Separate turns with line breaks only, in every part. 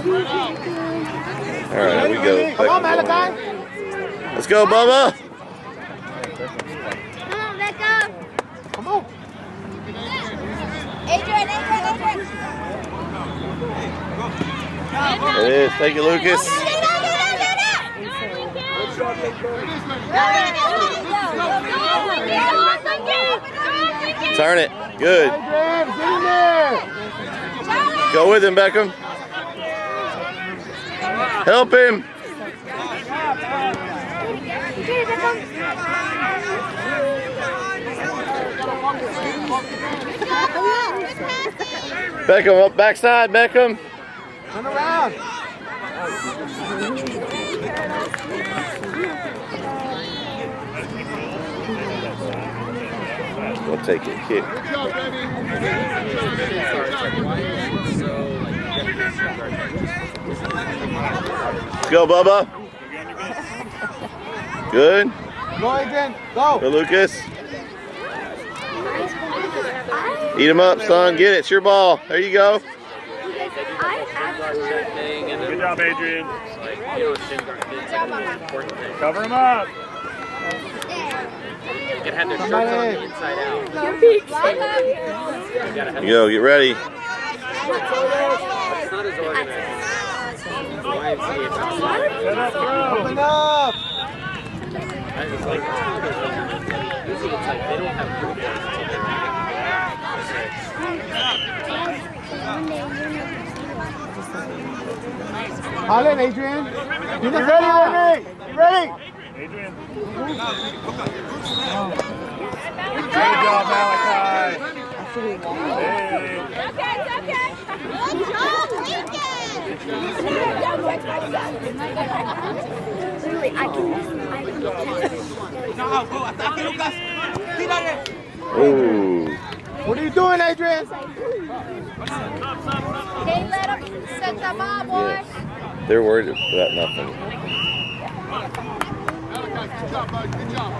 All right, we go.
Come on, Malachi.
Let's go, Bubba.
Come on, Becca.
Come on.
Adrian.
It is. Take it, Lucas. Turn it. Good.
Get in there.
Go with him, Beckham. Help him. Beckham up backside, Beckham.
Turn around.
We'll take it. Kick. Let's go, Bubba. Good.
Go, Adrian. Go.
Go, Lucas. Eat him up, son. Get it. It's your ball. There you go.
Good job, Adrian. Cover him up.
You can have their shirts on the inside out.
You go. Get ready.
It's not as organized.
Set up, throw.
Open up.
It's like, usually it's like they don't have group until they're
Haul in, Adrian. Get ready. Ready.
Adrian. Good job, Malachi. Hey.
Ooh.
What are you doing, Adrian?
Can't let them set the ball, boys.
They're worried about nothing.
Good job, bud. Good job.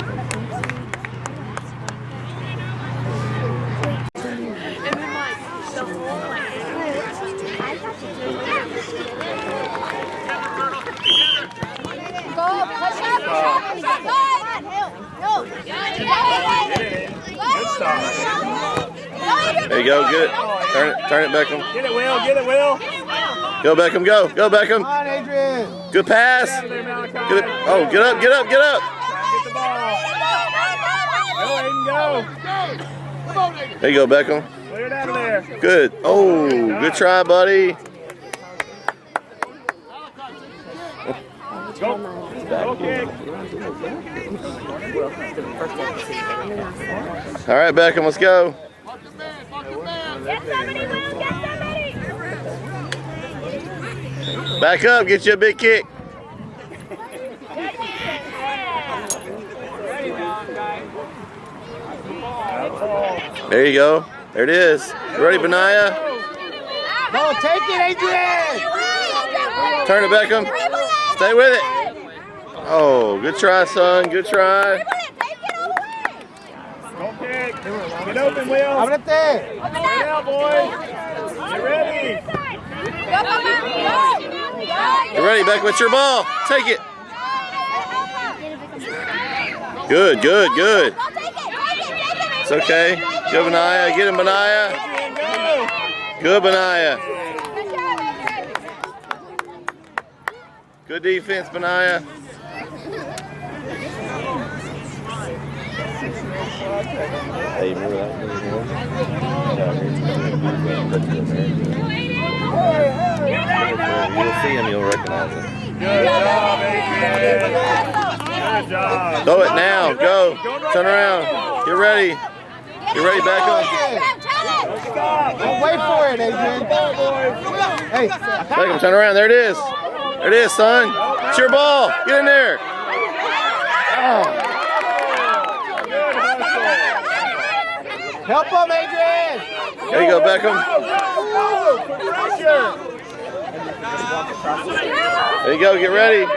Go, push up. Go.
Good stop.
There you go. Get it. Turn it, Beckham.
Get it, Will. Get it, Will.
Go, Beckham. Go. Go, Beckham.
Come on, Adrian.
Good pass.
Get out of there, Malachi.
Get it. Oh, get up. Get up. Get up.
Try and get the ball. Go, Aiden, go.
There you go, Beckham.
Clear it out of there.
Good. Oh, good try, buddy.
Go. Go kick.
All right, Beckham. Let's go.
Get somebody, Will. Get somebody.
Back up. Get you a big kick. There you go. There it is. You ready, Benaya?
Go, take it, Adrian.
Turn it, Beckham. Stay with it. Oh, good try, son. Good try.
Go kick. Get open, Will.
Ábrete.
Get out, boys. Get ready.
You ready, Beckham? It's your ball. Take it. Good, good, good. It's okay. Good, Benaya. Get him, Benaya.
Adrian, go.
Good, Benaya. Good defense, Benaya. Hey, remember that? You'll see him, you'll recognize him.
Good job, Adrian. Good job.
Throw it now. Go. Turn around. Get ready. Get ready, back up.
Stop.
Don't wait for it, Adrian. Hey,
Beckham, turn around. There it is. There it is, son. It's your ball. Get in there. Oh.
help him, Adrian.
There you go, Beckham. There you go. Get ready. Oh,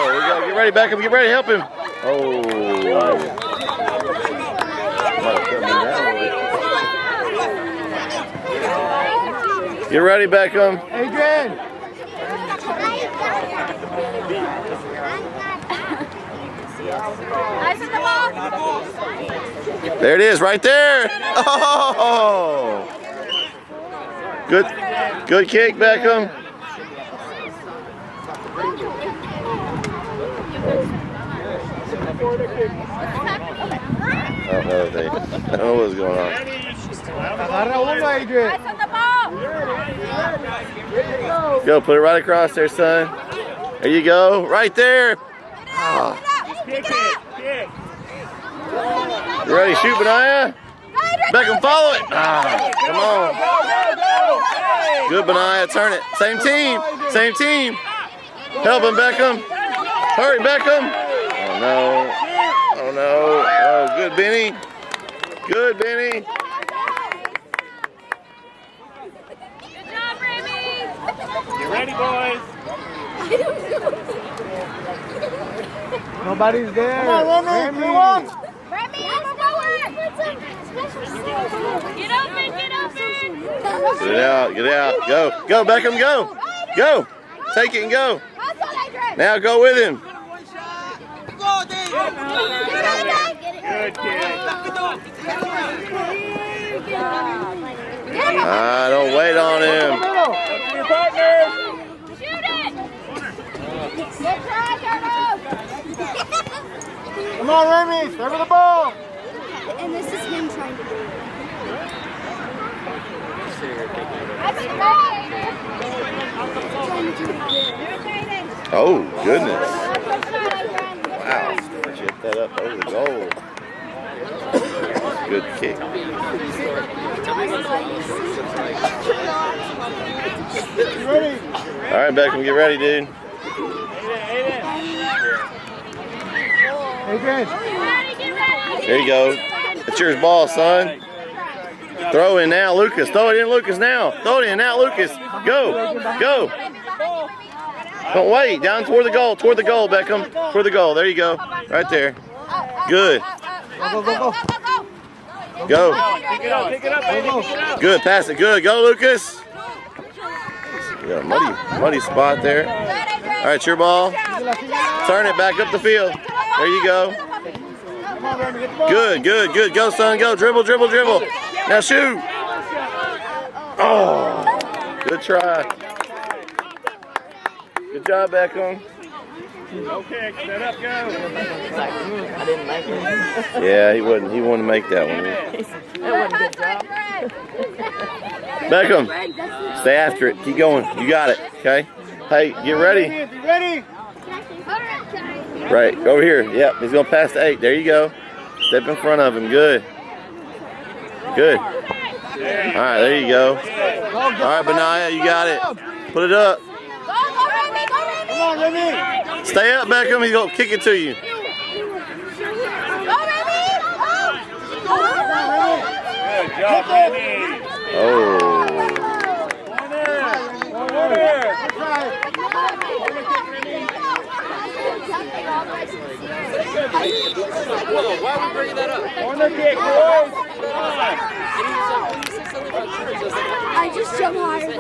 there you go. Get ready, Beckham. Get ready. Help him. Oh. Get ready, Beckham.
Adrian.
Eyes on the ball.
There it is, right there. Oh! Good kick, Beckham. I don't know what's going on.
Agarra uno, Adrian.
Eyes on the ball.
Go, put it right across there, son. There you go, right there. Oh.
Kick it. Kick.
You ready? Shoot, Benaiah. Beckham, follow it. Ah, come on. Good, Benaiah. Turn it. Same team. Same team. Help him, Beckham. Hurry, Beckham. Oh, no. Oh, no. Oh, good, Benny. Good, Benny.
Good job, Remy.
You ready, boys?
Nobody's there.
Remy, I'm going. Get open, get open.
Get it out. Get it out. Go. Go, Beckham, go. Go. Take it and go. Now go with him.
Good kick.
Don't wait on him.
Your partner.
Shoot it. Good try, Carlos.
Come on, Remy. Serve the ball.
And this is him trying to do it.
Oh, goodness. Wow. Chip that up over the goal. Good kick.
Ready?
All right, Beckham, get ready, dude.
Adrian.
There you go. It's yours ball, son. Throw in now, Lucas. Throw it in, Lucas, now. Throw it in now, Lucas. Go. Go. Don't wait. Down toward the goal. Toward the goal, Beckham. Toward the goal. There you go. Right there. Good.
Go, go, go.
Go.
Pick it up, baby. Pick it up.
Good. Pass it. Good. Go, Lucas. You got a muddy spot there. All right, your ball. Turn it back up the field. There you go. Good, good, good. Go, son. Go. Dribble, dribble, dribble. Now shoot. Oh, good try. Good job, Beckham.
Okay, set up, go.
I didn't make it.
Yeah, he wouldn't. He wanted to make that one.
That wasn't a good job.
Beckham, stay after it. Keep going. You got it. Okay. Hey, get ready.
You ready?
Right over here. Yep. He's gonna pass to 8. There you go. Step in front of him. Good. Good. All right. There you go. All right, Benaiah, you got it. Put it up.
Come on, Remy.
Stay up, Beckham. He's gonna kick it to you.
Good job, baby.
Oh.
Why are we bringing that up?
Corner kick, boys.
I just jumped higher.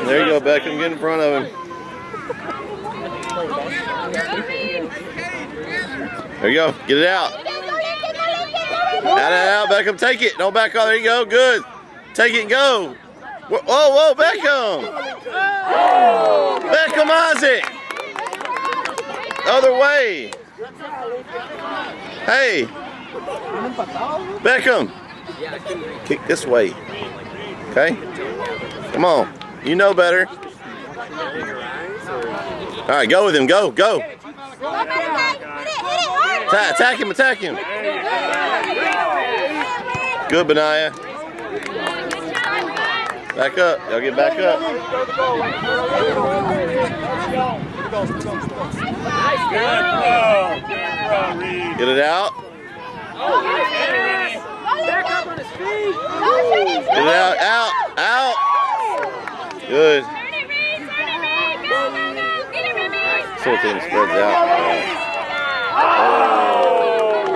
There you go, Beckham. Get in front of him. There you go. Get it out. Out, Beckham. Take it. Don't back off. There you go. Good. Take it and go. Whoa, whoa, Beckham. Beckham, Isaac. Other way. Hey. Beckham. Kick this way. Okay? Come on. You know better. All right, go with him. Go, go. Attack him, attack him. Good, Benaiah. Back up. Y'all get back up. Get it out. Get it out, out. Good. So the team spreads out.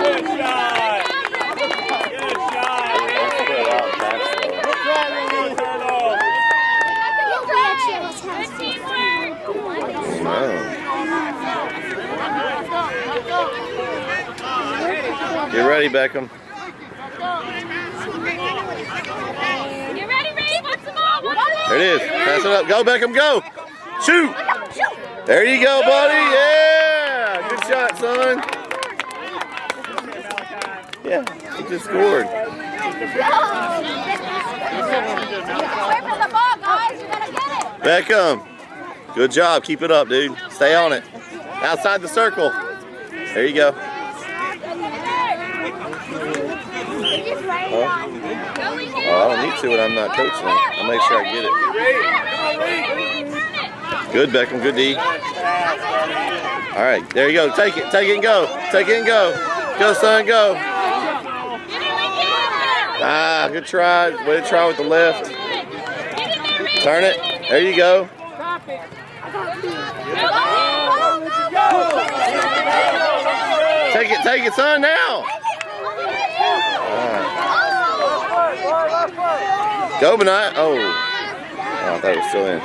Good shot.
Get ready, Beckham.
You ready, Reed? Watch the ball.
There it is. Pass it up. Go, Beckham, go. Shoot. There you go, buddy. Yeah. Good shot, son. Yeah, he just scored.
Wait for the ball, guys. You gotta get it.
Beckham. Good job. Keep it up, dude. Stay on it. Outside the circle. There you go. Huh? Oh, I don't need to when I'm not coaching. I'll make sure I get it. Good, Beckham. Good D. All right, there you go. Take it. Take it and go. Take it and go. Go, son. Go. Ah, good try. Way to try with the left. Turn it. There you go. Take it, son, now. Right. Go, Benai. Oh, I thought it was still in.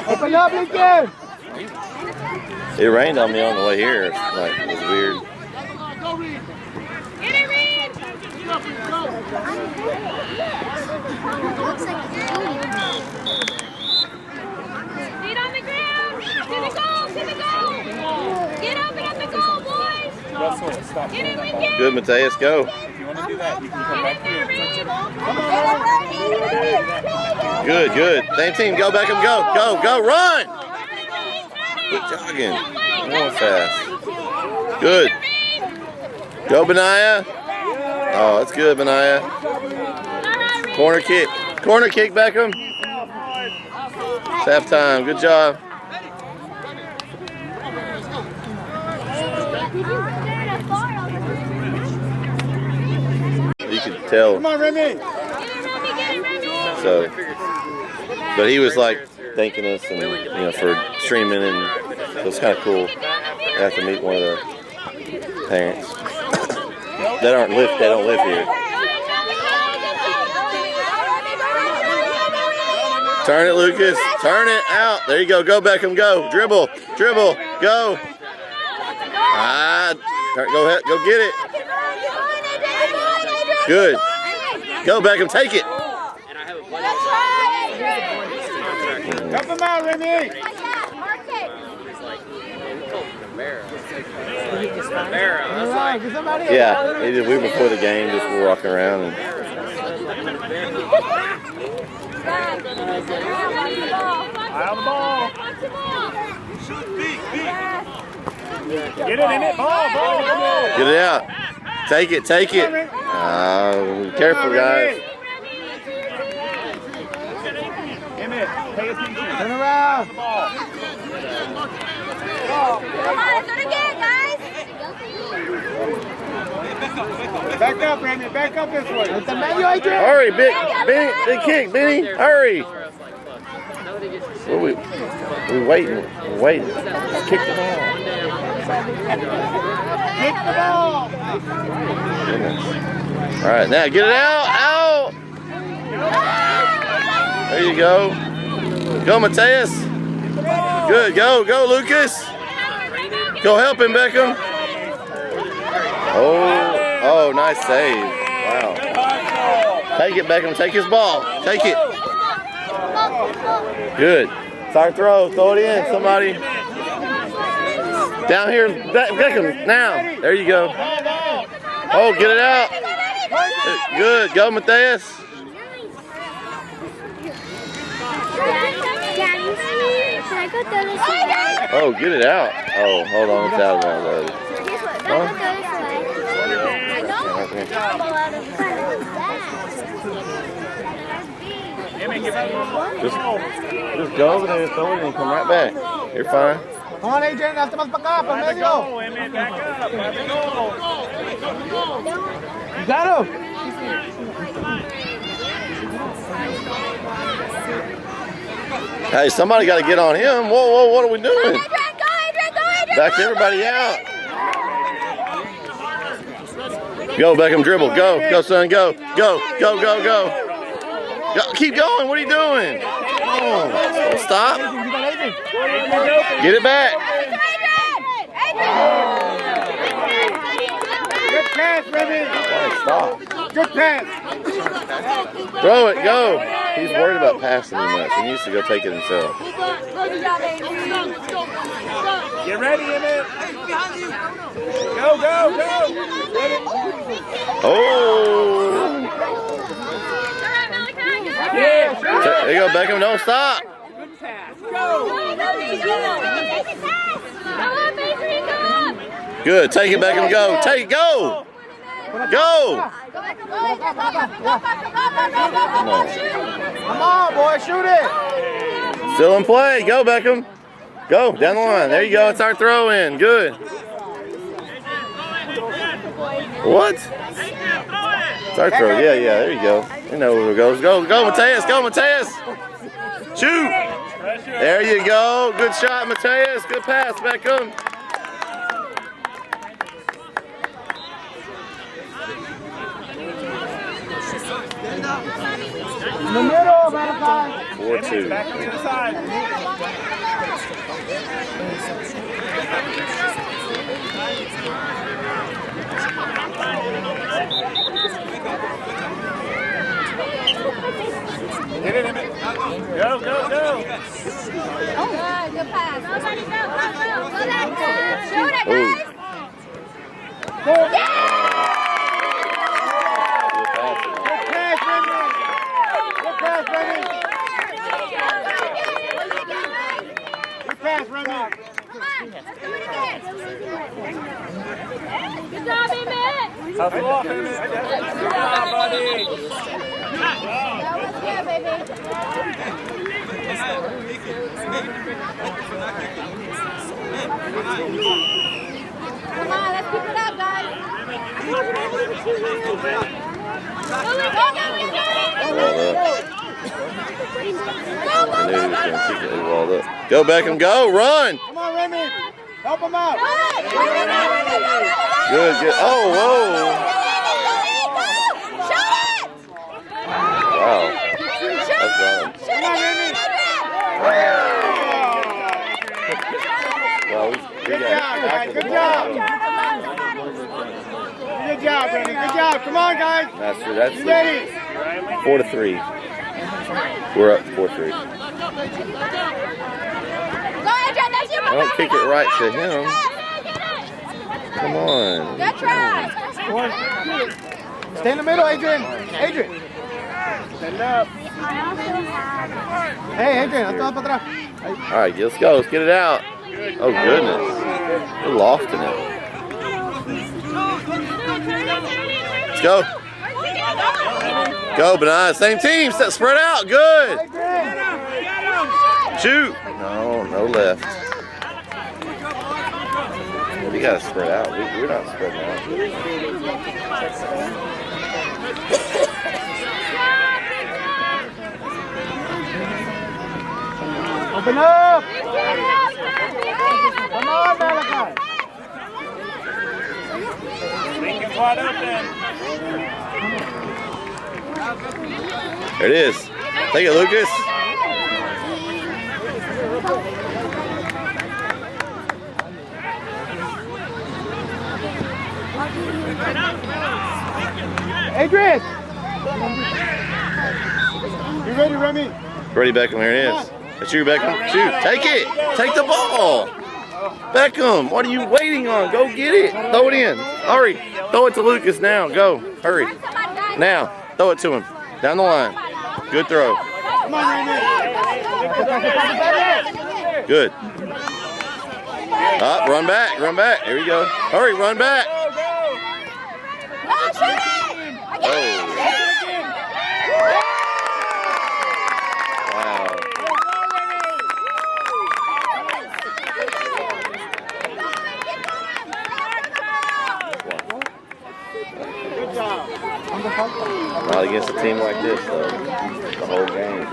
Open up, Lincoln.
It rained on me on the way here. Like, it was weird.
Get it, Reed. Feet on the ground. To the goal. To the goal. Get up and at the goal, boys.
Russell, stop.
Get it, Lincoln.
Good, Mateus. Go.
If you want to do that, you can come back here.
Good, good. Same team. Go, Beckham. Go, go, go. Run. Quit jogging. Going fast. Good. Go, Benaiah. Oh, that's good, Benaiah. Corner kick. Corner kick, Beckham. It's half time. Good job. You could tell.
Come on, Remy.
So, but he was like thanking us and for streaming, and so it's kind of cool. I have to meet one of the parents. They don't live here. Turn it, Lucas. Turn it out. There you go. Go, Beckham. Go. Dribble. Dribble. Go. Ah. Go ahead. Go get it. Good. Go, Beckham. Take it.
Help him out, Remy.
Yeah, we were before the game, just were walking around and.
Eye on the ball. Get it in it. Ball.
Get it out. Take it. Careful, guys.
Emmett, pay attention.
Turn around.
Come on, let's do it again, guys.
Back up, Remy. Back up this way. It's the menu, Adrian.
Hurry, big kick, Benny. Hurry. We're waiting. Kick the ball.
Kick the ball.
Goodness. All right, now get it out. There you go. Go, Mateus. Good. Go, Lucas. Go help him, Beckham. Oh, nice save. Wow. Take it, Beckham. Take his ball. Take it. Good. Start throw. Throw it in. Somebody. Down here, Beckham. Now. There you go. Oh, get it out. Good. Go, Mateus. Oh, get it out. Oh, hold on. It's out of bounds. Just go over there, throw it, and come right back. You're fine.
Come on, Adrian. Hasta más para acá, para medio.
Emmett, back up. Have the goal.
You got him.
Hey, somebody got to get on him. Whoa, what are we doing?
Go, Adrian.
Back everybody out. Go, Beckham, dribble. Go, son, go. Go. Keep going. What are you doing? Oh, stop.
Remy.
Get it back.
Good pass, Remy.
Stop.
Good pass.
Throw it, go. He's worried about passing too much. He needs to go take it himself.
Get ready, Emmett. Go, go, go.
Oh.
Yeah,
There you go, Beckham. Don't stop. Good. Take it, Beckham. Go. Take it. Go. Go.
Come on, boy, shoot it.
Still in play. Go, Beckham. Go. Down the line. There you go. It's our throw in. Good. What? It's our throw. Yeah, yeah. There you go. You know where it goes. Go, go, Mateus. Go, Mateus. Shoot. There you go. Good shot, Mateus. Good pass, Beckham.
In the middle, Malachi.
4-2.
back to the side. Get it, Emmett. Go, go, go.
Good pass. Nobody go, go, go. Go that time. Shoot it,
Ooh.
guys.
Good pass, Remy. Good pass, Remy.
Good job, Emmett.
Hustle off, Emmett. Good job, buddy.
Yeah, baby. Come on, let's keep it up, guys.
I knew he was going to kick it walled up. Go, Beckham. Go. Run.
Come on, Remy. Help him out.
Good, good. Oh, whoa. Wow. That's wrong.
Come on, Remy.
Well,
Good job, guys. Good job. Good job, Remy. Good job. Come on, guys.
That's true. That's
You ready?
4-3. We're up 4-3. I don't kick it right to him. Come on.
Good try.
Stay in the middle, Adrian. Adrian.
Stand up.
Hey, Adrian. Hasta para atrás.
All right, let's go. Let's get it out. Oh, goodness. We're lofting it. Let's go. Go, Benai. Same team. Spread out. Good. Shoot. No, no left. We got to spread out. We're not spreading out.
Open up. Come on, Malachi.
Make it wide open.
There it is. Take it, Lucas.
Adrian. You ready, Remy?
Ready, Beckham. Here it is. That's you, Beckham. Shoot. Take it. Take the ball. Beckham, what are you waiting on? Go get it. Throw it in. Hurry. Throw it to Lucas now. Go. Hurry. Now. Throw it to him. Down the line. Good throw.
Come on, Remy.
Good. Up. Run back. Run back. There we go. Hurry. Run back. Oh. Wow.
Good job.
Not against a team like this, though. The whole game.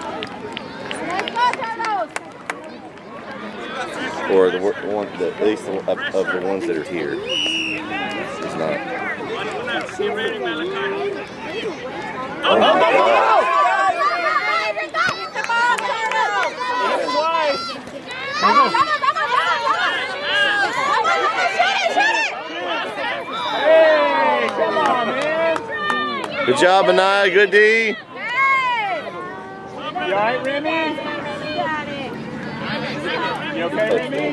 Or the one, at least of the ones that are here. It's not. Oh my God.
Hey, come on, man.
Good job, Anaya. Good D.
You all right, Remy? You okay, Remy?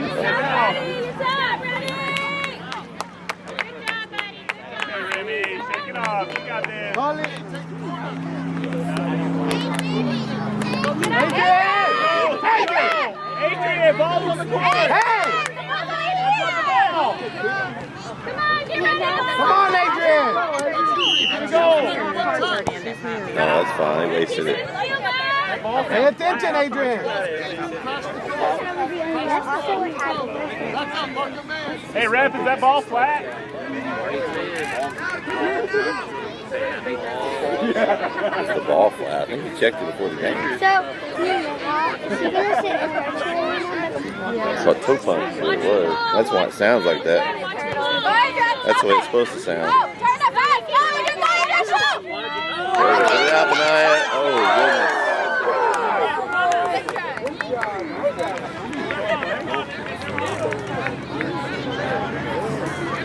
Okay, Remy, shake it off. You got this. Adrian, ball's on the court.
Hey! Come on, Adrian!
Go.
No, that's fine. They wasted it.
Pay attention, Adrian!
Hey, ref, is that ball flat?
It's the ball flat. I think you checked it before the game. That's what toe punch it was. That's why it sounds like that. That's the way it's supposed to sound. Get it out, Benaya. Oh, goodness.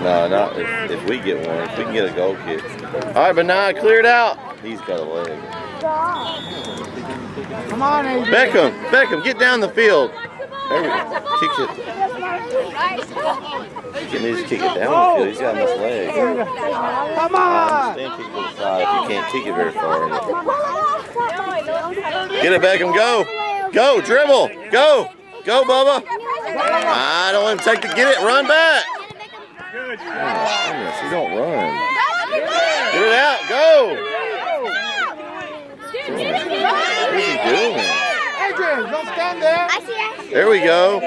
No, not if we get one. If we can get a goal kick. All right, Benaya, clear it out. He's got a leg.
Come on, Adrian!
Beckham, get down the field. There we go. Kick it. He needs to kick it down the field. He's got enough legs.
Come
I
on!
understand kick it to the side if you can't kick it very far. Get it, Beckham. Go. Go. Dribble. Go. Go, Bubba. I don't want him to take the get it. Run back.
Good.
Oh, goodness, he don't run. Get it out. Go. What is he doing?
Adrian, don't stand there!
There we go.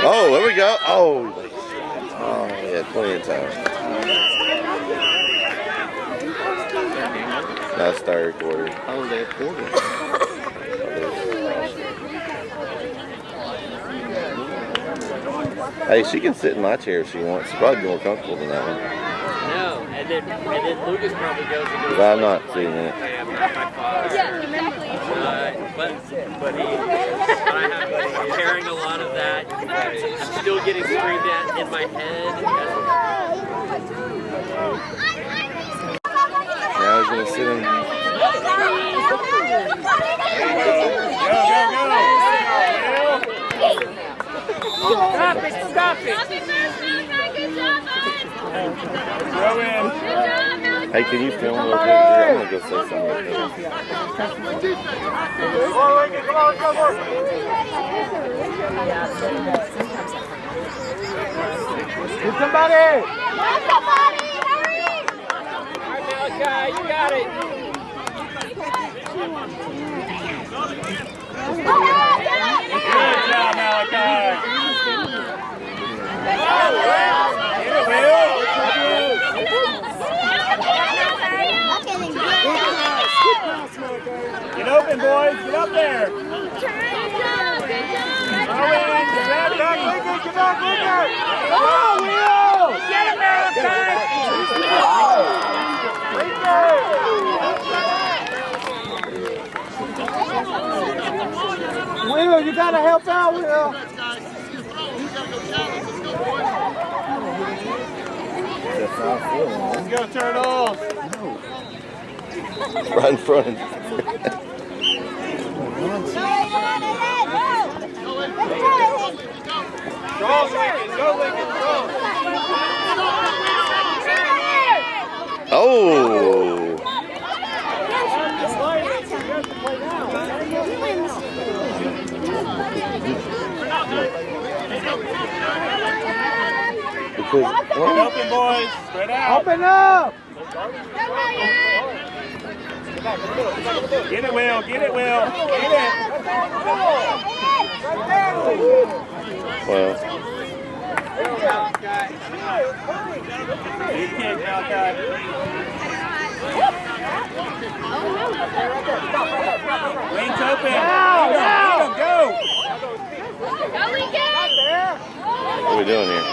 Oh, there we go. Oh, yeah, plenty of time. That's third quarter.
Oh, they're quarter.
Hey, she can sit in my chair if she wants. She's probably more comfortable than that one.
No, and then Lucas probably goes and goes.
I'm not seeing that.
But I have carrying a lot of that. I'm still getting screamed at in my head.
Now he's gonna sit in.
Stop it. Throw in.
Hey, can you film real quick? I'm gonna go say something.
Get somebody!
Malachi, you got it. Good job, Malachi. Get it, Will. Get open, boys. Get up there. Get it, Malachi.
Will, you gotta help out, Will.
Let's go, Turtles.
Right in front.
Go, Lincoln. Go, Lincoln. Go.
Oh! Because
Open, boys. Spread out.
Open up!
Get it, Will. Get it, Will. Get it.
well,
Big kick, Malachi. Lane's open. Go.
what are we doing here?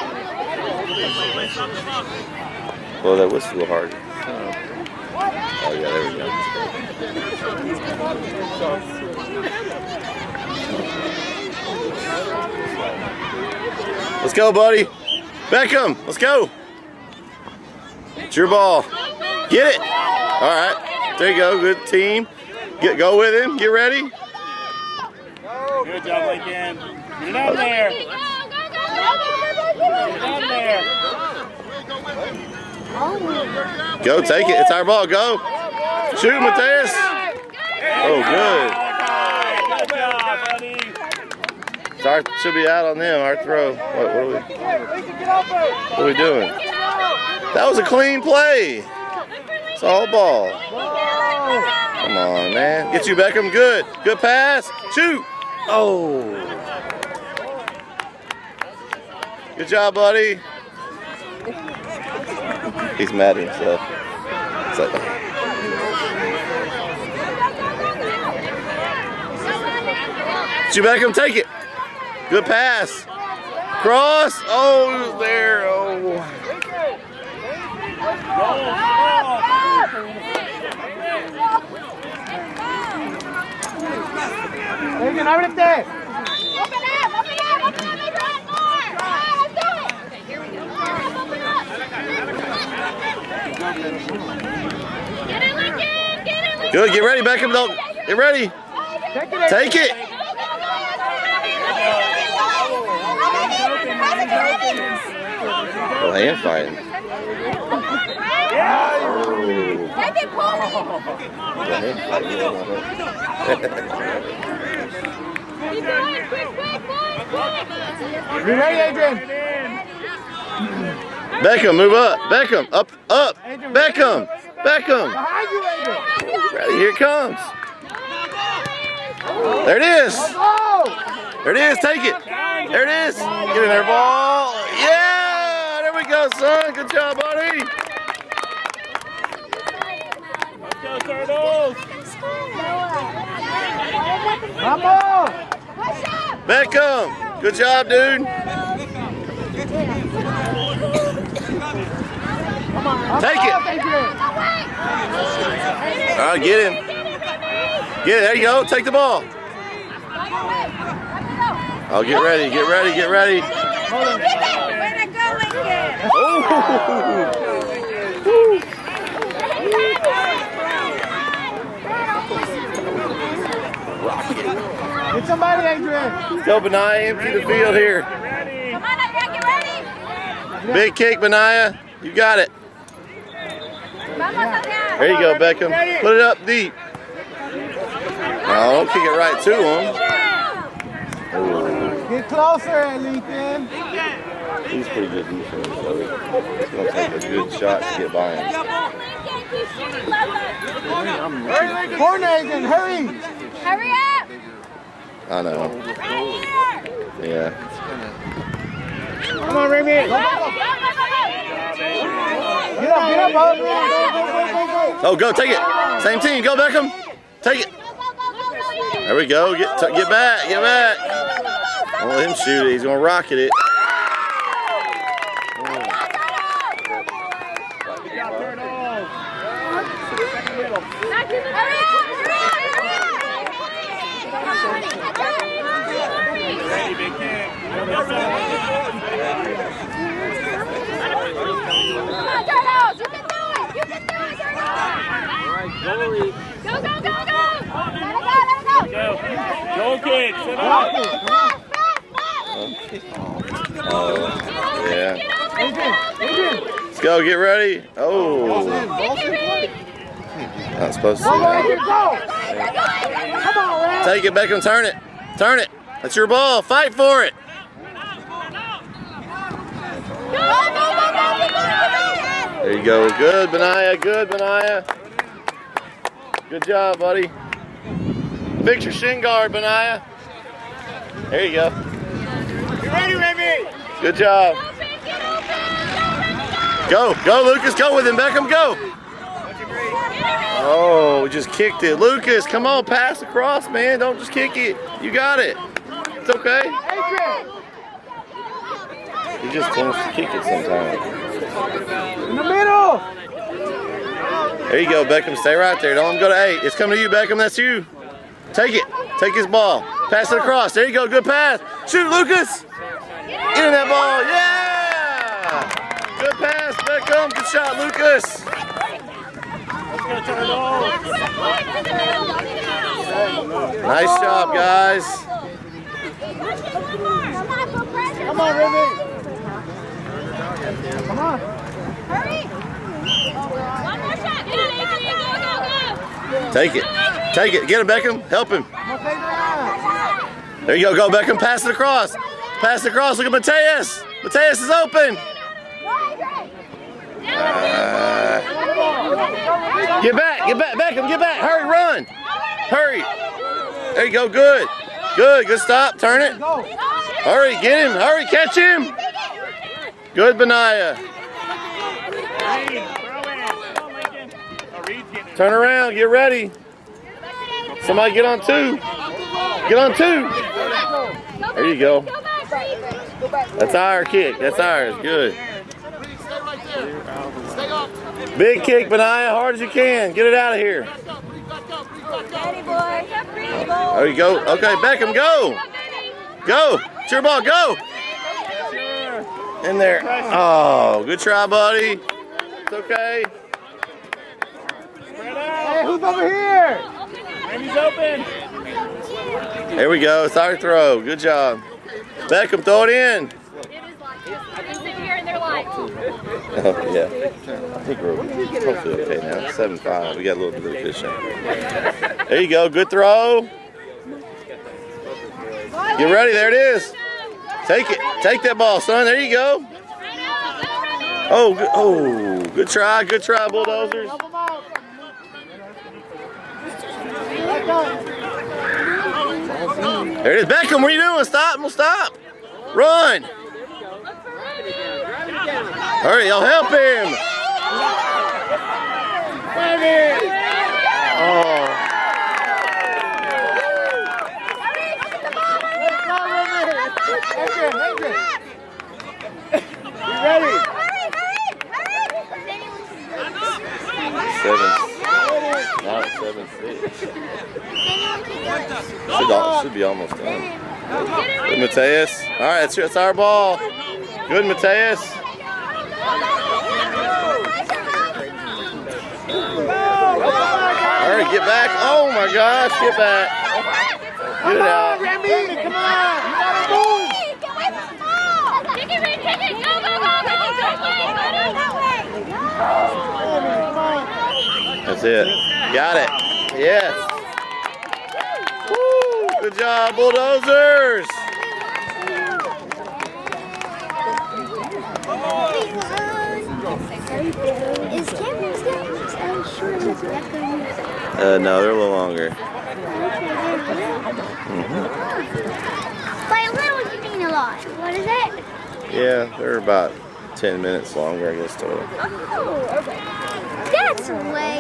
Well, that whistle a little hard. Oh, yeah, there we go. Let's go, buddy. Beckham, let's go. It's your ball. Get it. All right. There you go. Good team. Go with him. Get ready.
Good job, Lincoln. Get it out there. Get it out there.
Go, take it. It's our ball. Go. Shoot, Mateus. Oh, good.
Good job, buddy.
Should be out on them. Our throw. What are we doing? That was a clean play. It's all ball. Come on, man. Get you, Beckham. Good. Good pass. Shoot. Oh. Good job, buddy. He's mad at himself. It's like, get you, Beckham. Take it. Good pass. Cross. Oh, he was there. Oh.
Adrian, ábrete.
Open up, open up, open up, run more. Let's do it. Okay, here we go. Open up. Get it, Lincoln. Get it, Lincoln.
Good. Get ready, Beckham. Don't. Get ready. Take it. Oh, hand fighting.
Take it, pull it. Keep going, quick, quick, quick.
You ready, Adrian?
Beckham, move up. Beckham, up. Beckham. Beckham.
Behind you, Adrian.
Ready, here it comes. There it is. There it is. Take it. There it is. Get in there, ball. Yeah. There we go, son. Good job, buddy.
Let's go, Turtles.
Vamos.
Beckham. Good job, dude. Take it. All right, get him. Get it. There you go. Take the ball. Oh, get ready. Get ready. Get ready. Oh.
Get somebody, Adrian.
Go, Benaiah. Empty the field here.
Come on, Adrian, get ready.
Big kick, Benaiah. You got it. There you go, Beckham. Put it up deep. No, don't kick it right to him.
Get closer, Lincoln.
He's pretty good defense, so it's going to take a good shot to get by him.
Corner, Adrian, hurry.
Hurry up.
I know. Yeah.
Come on, Remy. Get up, bud.
Oh, go, take it. Same team. Go, Beckham. Take it. There we go. Get back. Get back. Don't let him shoot it. He's going to rocket it.
Go, kids. Sit up.
Oh, yeah. Let's go. Get ready. Oh. Not supposed to. Take it, Beckham. Turn it. Turn it. That's your ball. Fight for it. There you go. Good, Benaiah. Good, Benaiah. Good job, buddy. Fix your shin guard, Benaiah. There you go.
You ready, Remy?
Good job. Go, Lucas. Go with him, Beckham. Go. Oh, we just kicked it. Lucas, come on, pass across, man. Don't just kick it. You got it. It's okay. He just tends to kick it sometimes.
In the middle.
There you go, Beckham. Stay right there. Don't let him go to 8. It's coming to you, Beckham. That's you. Take it. Take his ball. Pass it across. There you go. Good pass. Shoot, Lucas. Get in that ball. Yeah. Good pass, Beckham. Good shot, Lucas. Nice job, guys.
Come on, Remy. Come on.
Hurry. One more shot. Get it, Adrian. Go, go, go.
Take it. Take it. Get it, Beckham. Help him.
Come on, Adrian.
There you go. Go, Beckham. Pass it across. Pass it across. Look at Mateus. Mateus is open. Get back. Get back. Beckham, get back. Hurry, run. Hurry. There you go. Good. Good. Good stop. Turn it. Hurry. Get him. Hurry. Catch him. Good, Benaiah. Turn around. Get ready. Somebody get on two. Get on two. There you go. That's our kick. That's ours. Good. Big kick, Benaiah. Hard as you can. Get it out of here. There you go. Okay, Beckham, go. Go. It's your ball. Go. In there. Oh, good try, buddy. It's okay.
Hey, who's over here?
Randy's open.
There we go. It's our throw. Good job. Beckham, throw it in.
I've been sitting here and they're like,
Oh, yeah. I think we're hopefully okay now. 7-5. We got a little bit of fishing. There you go. Good throw. Get ready. There it is. Take it. Take that ball, son. There you go. Oh, good. Oh, good try. Good try, Bulldozers.
Help him out.
There it is. Beckham, what are you doing? Stop. We'll stop. Run. Hurry, y'all help him. Oh.
Adrian, Adrian. You ready?
Seven. Now it's 7-6. Should be almost done. Good, Mateus. All right, that's our ball. Good, Mateus. All right, get back. Oh my gosh, get back. Get it out.
Remy, come on. You gotta move.
kick it, Rick, kick it. Go, go, go, go.
That's it. Got it. Yes. Woo, good job, Bulldozers.
Is Cameron's guys as short as Beckham?
No, they're a little longer.
By a little, you mean a lot. What is it?
Yeah, they're about 10 minutes longer, I guess, total.
Oh, okay. That's way.